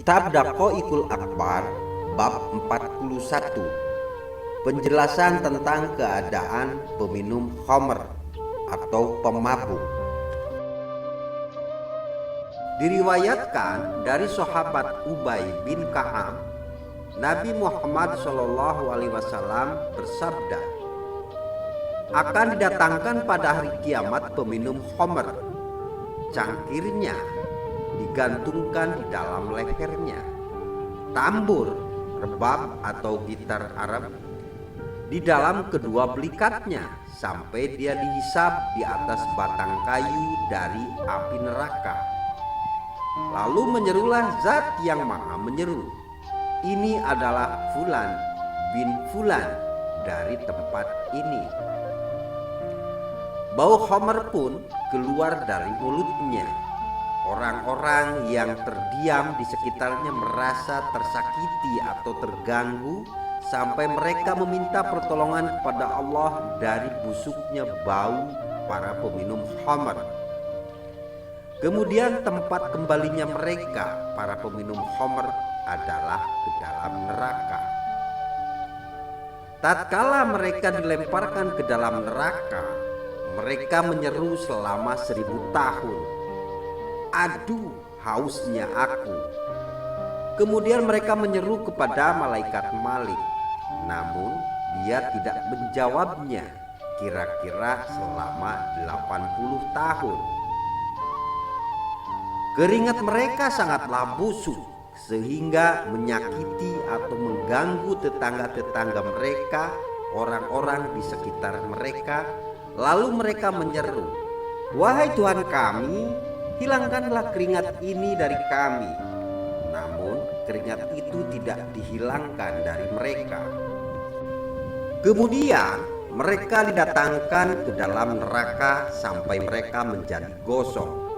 Kitab Daqaiqul Akbar bab 41. Penjelasan tentang keadaan peminum khamr atau pemabuk. Diriwayatkan dari sahabat Ubay bin Ka'ab, Nabi Muhammad SAW bersabda, akan didatangkan pada hari kiamat peminum khamr, cangkirnya digantungkan di dalam lehernya, tambur, rebab atau gitar Arab di dalam kedua belikatnya, sampai dia dihisab di atas batang kayu dari api neraka. Lalu menyerulah Zat yang Maha Menyeru, ini adalah Fulan bin Fulan dari tempat ini. Bau khamr pun keluar dari mulutnya. Orang-orang yang terdiam di sekitarnya merasa tersakiti atau terganggu sampai mereka meminta pertolongan kepada Allah dari busuknya bau para peminum khamr. Kemudian tempat kembalinya mereka, para peminum khamr, adalah ke dalam neraka. Tatkala mereka dilemparkan ke dalam neraka, mereka menyeru selama 1000 tahun, aduh hausnya aku. Kemudian mereka menyeru kepada malaikat Malik, namun dia tidak menjawabnya kira-kira selama 80 tahun. Keringat mereka sangatlah busuk sehingga menyakiti atau mengganggu tetangga-tetangga mereka, orang-orang di sekitar mereka. Lalu mereka menyeru, wahai Tuhan kami, hilangkanlah keringat ini dari kami. Namun keringat itu tidak dihilangkan dari mereka. Kemudian mereka didatangkan ke dalam neraka sampai mereka menjadi gosong.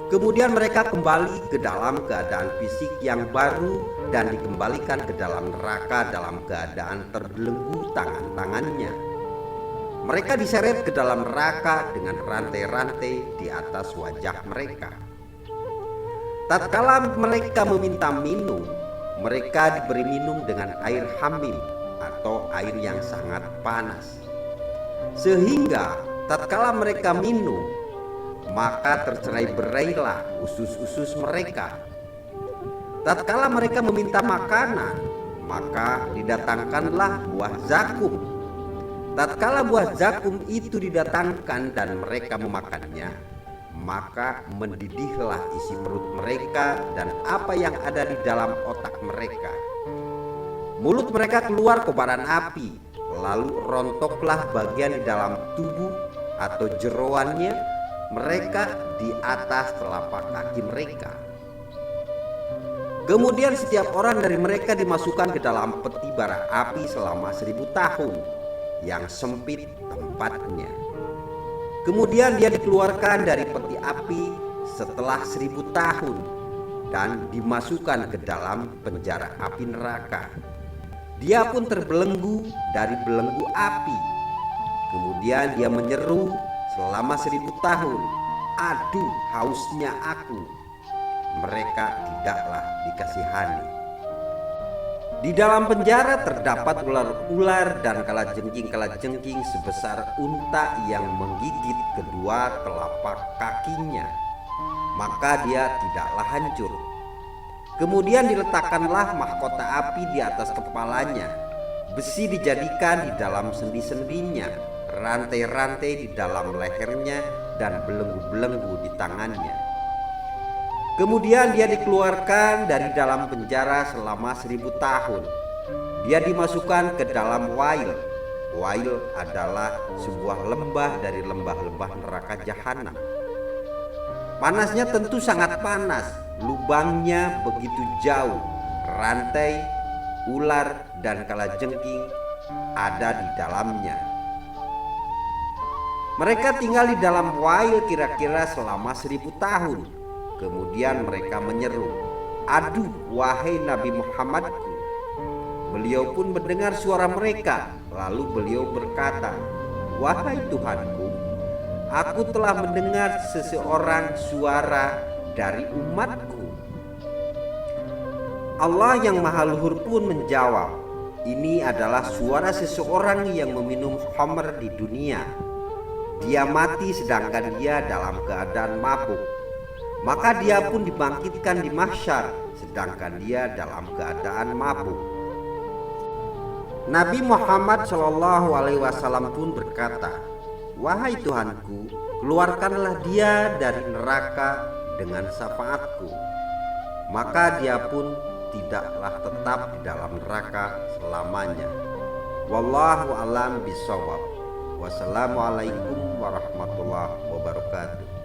Kemudian mereka kembali ke dalam keadaan fisik yang baru dan dikembalikan ke dalam neraka dalam keadaan terbelenggu tangan-tangannya. Mereka diseret ke dalam neraka dengan rantai-rantai di atas wajah mereka. Tatkala mereka meminta minum, mereka diberi minum dengan air hamim atau air yang sangat panas. Sehingga tatkala mereka minum, maka tercerai-berailah usus-usus mereka. Tatkala mereka meminta makanan, maka didatangkanlah buah zakum. Tatkala buah zakum itu didatangkan dan mereka memakannya, maka mendidihlah isi perut mereka dan apa yang ada di dalam otak mereka. Mulut mereka keluar kobaran api, lalu rontoklah bagian di dalam tubuh atau jeroannya mereka di atas telapak kaki mereka. Kemudian setiap orang dari mereka dimasukkan ke dalam peti bara api selama 1000 tahun yang sempit tempatnya. Kemudian dia dikeluarkan dari peti api setelah 1000 tahun dan dimasukkan ke dalam penjara api neraka. Dia pun terbelenggu dari belenggu api. Kemudian dia menyeru selama 1000 tahun, aduh hausnya aku. Mereka tidaklah dikasihani. Di dalam penjara terdapat ular-ular dan kalajengking-kalajengking sebesar unta yang menggigit kedua telapak kakinya, maka dia tidaklah hancur. Kemudian diletakkanlah mahkota api di atas kepalanya, besi dijadikan di dalam sendi-sendinya, rantai-rantai di dalam lehernya, dan belenggu-belenggu di tangannya. Kemudian dia dikeluarkan dari dalam penjara selama 1000 tahun. Dia dimasukkan ke dalam Wail. Wail adalah sebuah lembah dari lembah-lembah neraka jahanam. Panasnya tentu sangat panas, lubangnya begitu jauh, rantai, ular, dan kalajengking ada di dalamnya. Mereka tinggal di dalam Wail kira-kira selama 1000 tahun. Kemudian mereka menyeru, aduh wahai Nabi Muhammadku. Beliau pun mendengar suara mereka. Lalu beliau berkata, wahai Tuhanku, aku telah mendengar seseorang suara dari umatku. Allah yang maha luhur pun menjawab, ini adalah suara seseorang yang meminum khamr di dunia. Dia mati sedangkan dia dalam keadaan mabuk. Maka dia pun dibangkitkan di mahsyar sedangkan dia dalam keadaan mabuk. Nabi Muhammad SAW pun berkata, wahai Tuhanku, keluarkanlah dia dari neraka dengan syafaatku. Maka dia pun tidaklah tetap di dalam neraka selamanya. Wallahu a'lam bishawab. Wassalamualaikum warahmatullahi wabarakatuh.